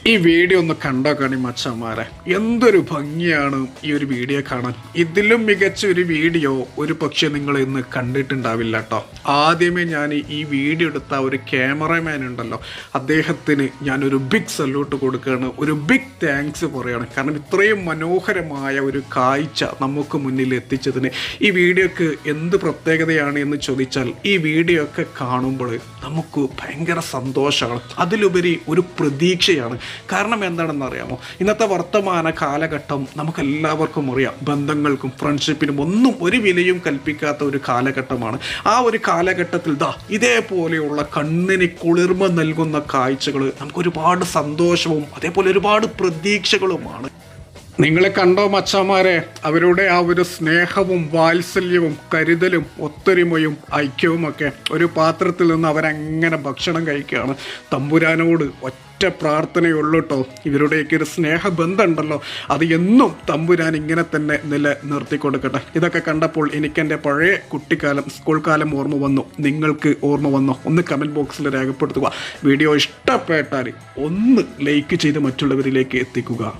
ഈ വീഡിയോ ഒന്ന് കണ്ടോ കാണി മച്ചന്മാരെ, എന്തൊരു ഭംഗിയാണ് ഈ ഒരു വീഡിയോ കാണാൻ. ഇതിലും മികച്ച ഒരു വീഡിയോ ഒരു പക്ഷേ നിങ്ങൾ ഇന്ന് കണ്ടിട്ടുണ്ടാവില്ല കേട്ടോ. ആദ്യമേ ഞാൻ ഈ വീഡിയോ എടുത്ത ഒരു ക്യാമറമാൻ ഉണ്ടല്ലോ, അദ്ദേഹത്തിന് ഞാനൊരു ബിഗ് സല്യൂട്ട് കൊടുക്കുകയാണ്, ഒരു ബിഗ് താങ്ക്സ് പറയുകയാണ്. കാരണം ഇത്രയും മനോഹരമായ ഒരു കാഴ്ച നമുക്ക് മുന്നിൽ എത്തിച്ചതിന് ഈ വീഡിയോക്ക് എന്ത് പ്രത്യേകതയാണ് എന്ന് ചോദിച്ചാൽ, ഈ വീഡിയോ ഒക്കെ കാണുമ്പോൾ നമുക്ക് ഭയങ്കര സന്തോഷമാണ്, അതിലുപരി ഒരു പ്രതീക്ഷയാണ്. കാരണം എന്താണെന്ന് അറിയാമോ, ഇന്നത്തെ വർത്തമാന കാലഘട്ടം നമുക്കെല്ലാവർക്കും അറിയാം, ബന്ധങ്ങൾക്കും ഫ്രണ്ട്ഷിപ്പിനും ഒന്നും ഒരു വിലയും കൽപ്പിക്കാത്ത ഒരു കാലഘട്ടമാണ്. ആ ഒരു കാലഘട്ടത്തിൽ ഇതേപോലെയുള്ള കണ്ണിന് കുളിർമ നൽകുന്ന കാഴ്ചകൾ നമുക്ക് ഒരുപാട് സന്തോഷവും അതേപോലെ ഒരുപാട് പ്രതീക്ഷകളുമാണ്. നിങ്ങളെ കണ്ടോ മച്ചന്മാരെ, അവരുടെ ആ ഒരു സ്നേഹവും വാത്സല്യവും കരുതലും ഒത്തൊരുമയും ഐക്യവുമൊക്കെ. ഒരു പാത്രത്തിൽ നിന്ന് അവരങ്ങനെ ഭക്ഷണം കഴിക്കുകയാണ്. തമ്പുരാനോട് ഒറ്റ പ്രാർത്ഥനയുള്ളൂ കേട്ടോ, ഇവരുടെയൊക്കെ ഒരു സ്നേഹബന്ധം ഉണ്ടല്ലോ, അത് എന്നും തമ്പുരാൻ ഇങ്ങനെ തന്നെ നിലനിർത്തി കൊടുക്കട്ടെ. ഇതൊക്കെ കണ്ടപ്പോൾ എനിക്ക് എൻ്റെ പഴയ കുട്ടിക്കാലം, സ്കൂൾ കാലം ഓർമ്മ വന്നു. നിങ്ങൾക്ക് ഓർമ്മ വന്നോ? ഒന്ന് കമൻറ്റ് ബോക്സിൽ രേഖപ്പെടുത്തുക. വീഡിയോ ഇഷ്ടപ്പെട്ടാൽ ഒന്ന് ലൈക്ക് ചെയ്ത് മറ്റുള്ളവരിലേക്ക് എത്തിക്കുക.